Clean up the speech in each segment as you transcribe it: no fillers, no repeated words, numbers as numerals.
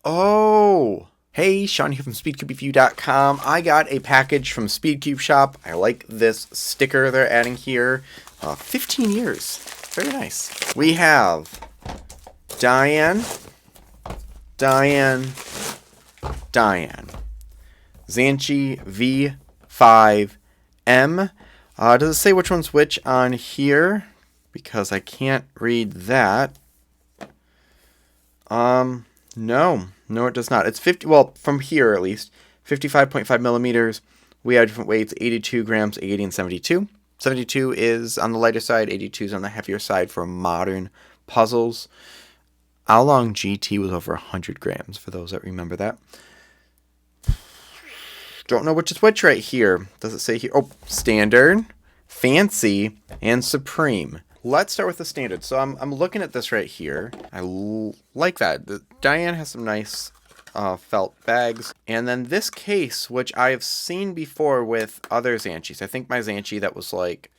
Oh, hey, Sean here from SpeedCubeShop.com. I got a package from SpeedCubeShop. I like this sticker they're adding here. 15 years. Very nice. We have DaYan, DaYan, DaYan. ZhanChi V5M. Does it say which one's which on here? Because I can't read that. No, it does not. It's 50, well, from here at least, 55.5 millimeters. We have different weights, 82 grams, 80, and 72. 72 is on the lighter side, 82 is on the heavier side for modern puzzles. Oolong GT was over 100 grams, for those that remember that. Don't know which is which right here. Does it say here? Oh, standard, fancy, and supreme. Let's start with the standard. So I'm looking at this right here. I like that. The DaYan has some nice felt bags. And then this case, which I have seen before with other ZhanChis. I think my ZhanChi that was like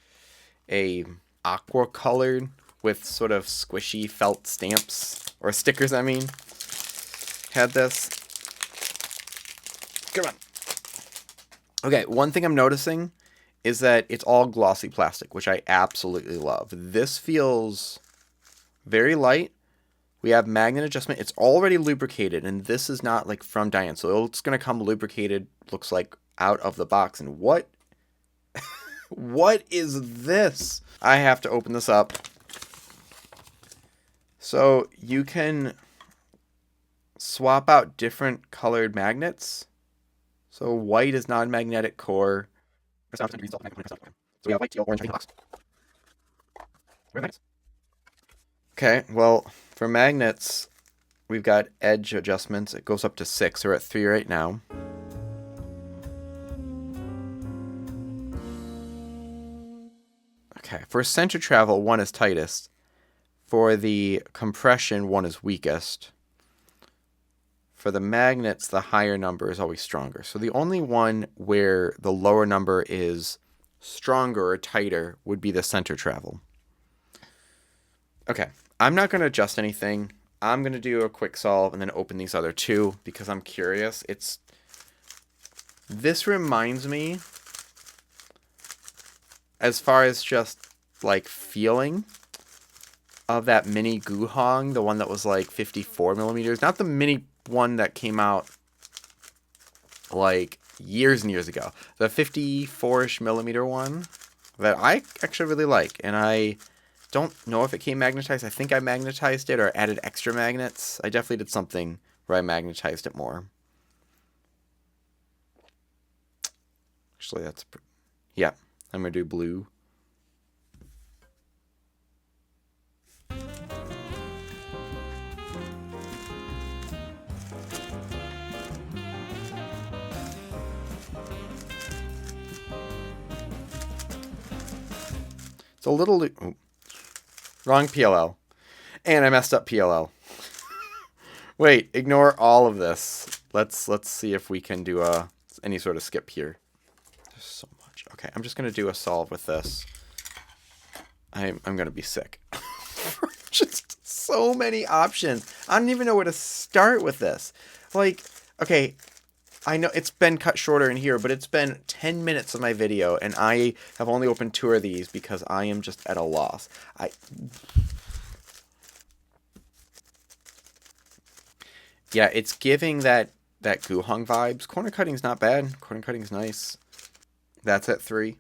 a aqua colored with sort of squishy felt stamps, or stickers I mean, had this. Come on. Okay, one thing I'm noticing is that it's all glossy plastic, which I absolutely love. This feels very light. We have magnet adjustment. It's already lubricated, and this is not like from DaYan, so it's going to come lubricated, looks like, out of the box. And what is this? I have to open this up. So you can swap out different colored magnets. So white is non-magnetic core. So we have white, teal, orange, box. Where are magnets? Okay, well, for magnets, we've got edge adjustments. It goes up to 6. We're at 3 right now. Okay, for center travel, 1 is tightest. For the compression, 1 is weakest. For the magnets, the higher number is always stronger. So the only one where the lower number is stronger or tighter would be the center travel. Okay, I'm not going to adjust anything. I'm going to do a quick solve and then open these other two because I'm curious. This reminds me, as far as just like feeling, of that mini Guhong, the one that was like 54 millimeters. Not the mini one that came out like years and years ago. The 54-ish millimeter one that I actually really like. And I don't know if it came magnetized. I think I magnetized it or added extra magnets. I definitely did something where I magnetized it more. Actually, yeah, I'm going to do blue. It's a little... Oh, wrong PLL. And I messed up PLL. Wait, ignore all of this. Let's see if we can do any sort of skip here. There's so much. Okay, I'm just going to do a solve with this. I'm going to be sick. Just so many options. I don't even know where to start with this. Like, okay... I know it's been cut shorter in here, but it's been 10 minutes of my video, and I have only opened 2 of these because I am just at a loss. Yeah, it's giving that Guhong vibes. Corner cutting's not bad. Corner cutting's nice. That's at 3.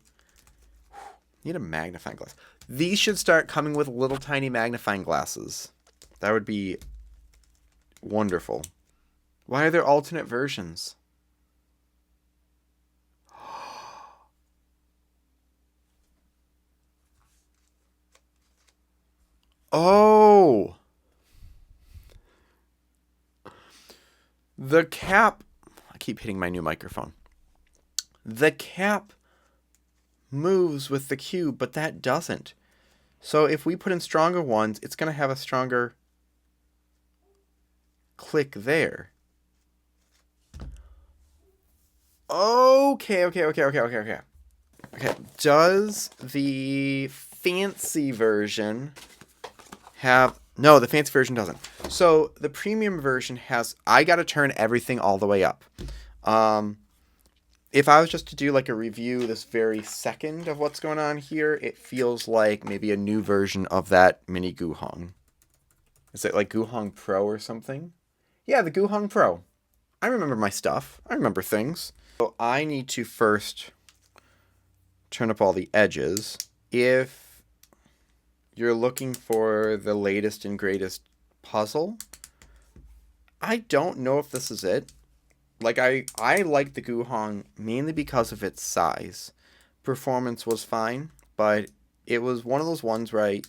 Need a magnifying glass. These should start coming with little tiny magnifying glasses. That would be wonderful. Why are there alternate versions? Oh, the cap. I keep hitting my new microphone. The cap moves with the cube, but that doesn't. So if we put in stronger ones, it's going to have a stronger click there. Okay. Okay. Does the fancy version have No, the fancy version doesn't. So the premium version has, I got to turn everything all the way up. If I was just to do like a review this very second of what's going on here, it feels like maybe a new version of that mini Guhong. Is it like Guhong Pro or something? Yeah, the Guhong Pro. I remember my stuff. I remember things. So I need to first turn up all the edges. If you're looking for the latest and greatest puzzle, I don't know if this is it. Like, I like the Guhong mainly because of its size. Performance was fine, but it was one of those ones where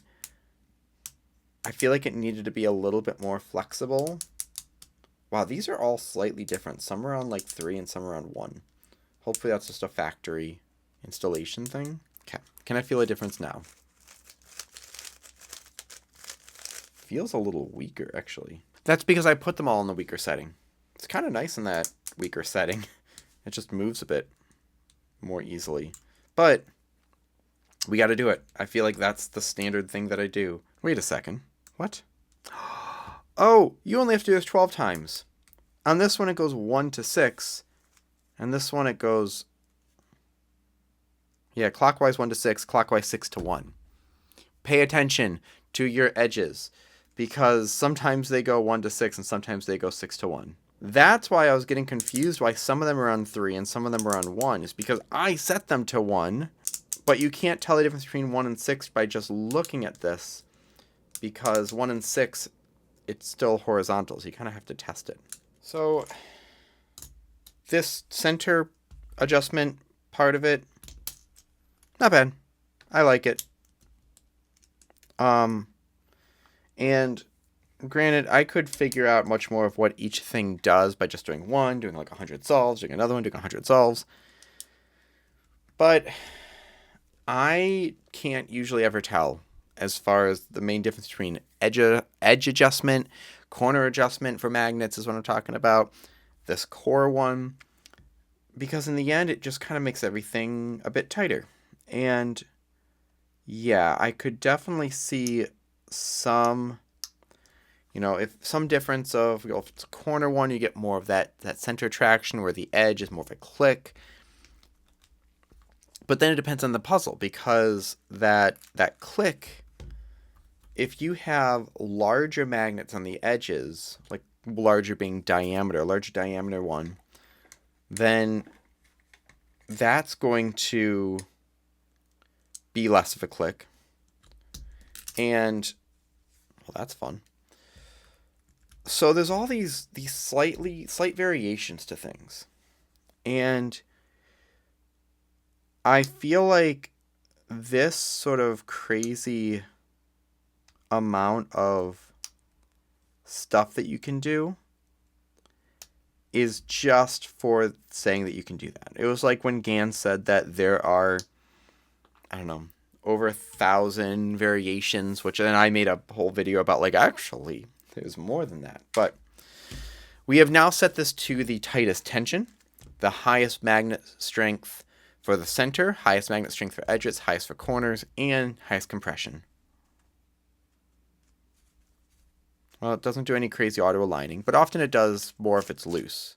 I feel like it needed to be a little bit more flexible. Wow, these are all slightly different. Some are on like 3 and some are on 1. Hopefully that's just a factory installation thing. Okay, can I feel a difference now? Feels a little weaker, actually. That's because I put them all in the weaker setting. It's kind of nice in that weaker setting. It just moves a bit more easily. But we got to do it. I feel like that's the standard thing that I do. Wait a second. What? Oh, you only have to do this 12 times. On this one, it goes 1 to 6. And this one, it goes... Yeah, clockwise 1 to 6, clockwise 6 to 1. Pay attention to your edges, because sometimes they go 1 to 6 and sometimes they go 6 to 1. That's why I was getting confused why some of them are on 3 and some of them are on 1, is because I set them to 1, but you can't tell the difference between 1 and 6 by just looking at this, because 1 and 6, it's still horizontal, so you kind of have to test it. So this center adjustment part of it, not bad. I like it. And granted, I could figure out much more of what each thing does by just doing one, doing like 100 solves, doing another one, doing 100 solves. But I can't usually ever tell as far as the main difference between edge adjustment, corner adjustment for magnets is what I'm talking about, this core one, because in the end, it just kind of makes everything a bit tighter. And yeah, I could definitely see some, if some difference of, if it's a corner one, you get more of that center traction where the edge is more of a click. But then it depends on the puzzle, because that click, if you have larger magnets on the edges, like larger being diameter, larger diameter one, then that's going to be less of a click. And, well, that's fun. So there's all these slight variations to things. And I feel like this sort of crazy amount of stuff that you can do is just for saying that you can do that. It was like when Gan said that there are, I don't know, over 1,000 variations, which then I made a whole video about, like, actually, there's more than that. But we have now set this to the tightest tension, the highest magnet strength for the center, highest magnet strength for edges, highest for corners, and highest compression. Well, it doesn't do any crazy auto aligning, but often it does more if it's loose.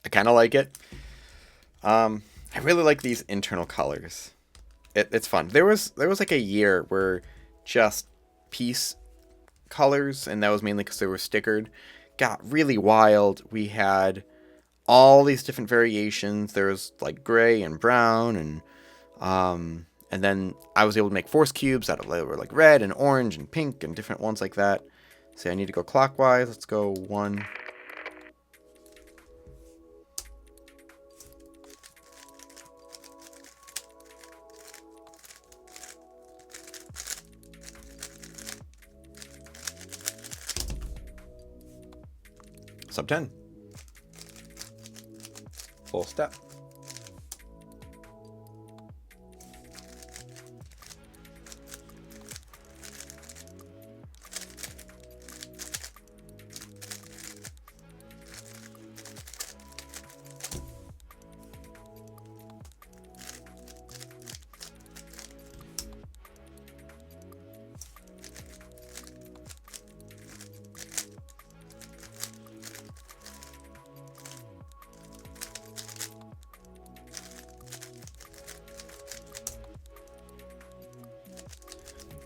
I kind of like it. I really like these internal colors. It's fun. There was like a year where just piece colors, and that was mainly because they were stickered, got really wild. We had all these different variations. There was like gray and brown, and then I was able to make force cubes out of they were like red and orange and pink and different ones like that. So I need to go clockwise. Let's go 1. Sub 10. Full step.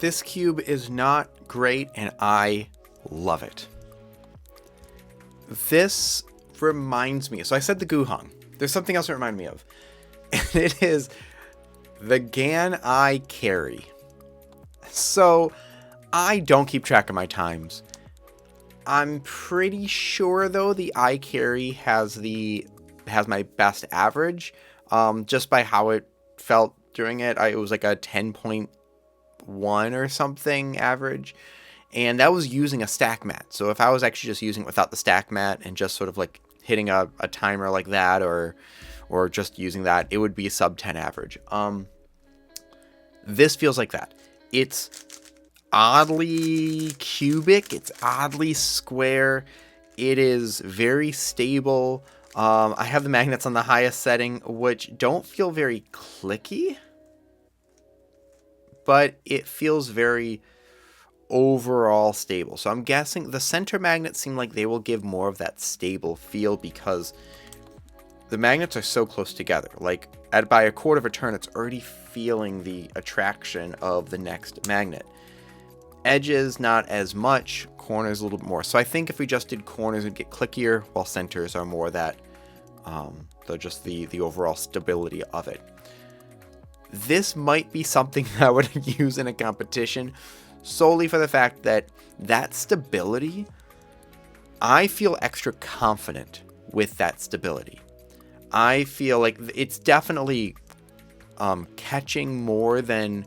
This cube is not great, and I love it. This reminds me, so I said the Guhong. There's something else it reminded me of. And it is the Gan I carry. So I don't keep track of my times. I'm pretty sure though the I carry has my best average. Just by how it felt during it. It was like a 10.1 or something average. And that was using a stack mat. So if I was actually just using it without the stack mat and just sort of like hitting a timer like that or just using that, it would be a sub 10 average. This feels like that. It's oddly cubic. It's oddly square. It is very stable. I have the magnets on the highest setting, which don't feel very clicky, but it feels very overall stable. So I'm guessing the center magnets seem like they will give more of that stable feel because the magnets are so close together. Like by a quarter of a turn, it's already feeling the attraction of the next magnet. Edges, not as much. Corners, a little bit more. So I think if we just did corners, it'd get clickier, while centers are more that, just the overall stability of it. This might be something that I would use in a competition solely for the fact that stability, I feel extra confident with that stability. I feel like it's definitely catching more than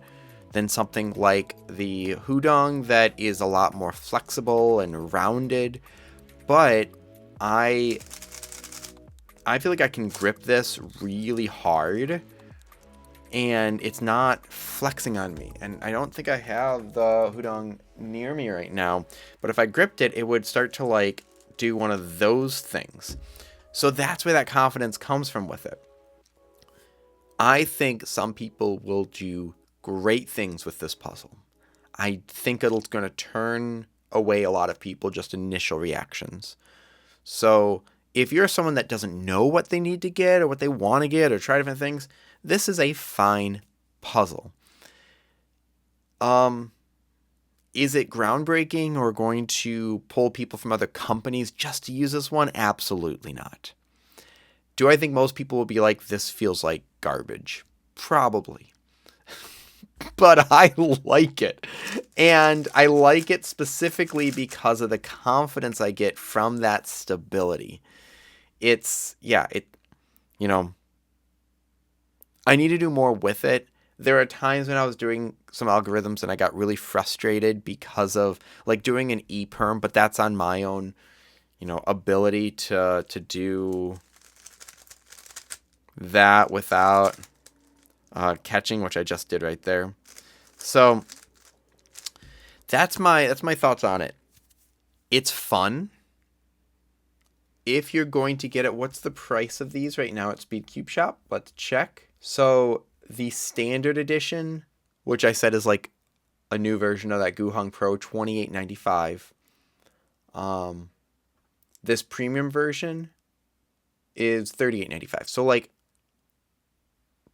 something like the Hudong that is a lot more flexible and rounded. But I feel like I can grip this really hard and it's not flexing on me. And I don't think I have the Hudong near me right now, but if I gripped it, it would start to like do one of those things. So that's where that confidence comes from with it. I think some people will do great things with this puzzle. I think it's going to turn away a lot of people, just initial reactions. So if you're someone that doesn't know what they need to get or what they want to get or try different things, this is a fine puzzle. Is it groundbreaking or going to pull people from other companies just to use this one? Absolutely not. Do I think most people will be like, this feels like garbage? Probably. But I like it. And I like it specifically because of the confidence I get from that stability. I need to do more with it. There are times when I was doing some algorithms and I got really frustrated because of like doing an ePerm, but that's on my own, ability to do that without catching, which I just did right there. So that's my thoughts on it. It's fun. If you're going to get it, what's the price of these right now at SpeedCubeShop? Let's check. So the standard edition, which I said is like a new version of that Guhong Pro, $28.95. This premium version is $38.95. So like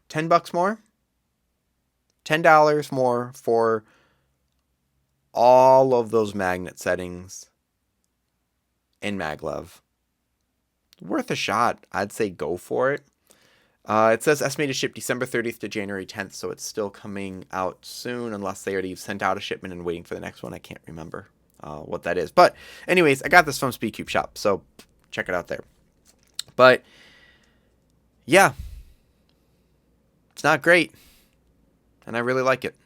$10 more, $10 more for all of those magnet settings in maglev. Worth a shot. I'd say go for it. It says estimated ship December 30th to January 10th, so it's still coming out soon unless they already sent out a shipment and waiting for the next one. I can't remember what that is. But anyways, I got this from SpeedCubeShop, so check it out there. But yeah, it's not great, and I really like it.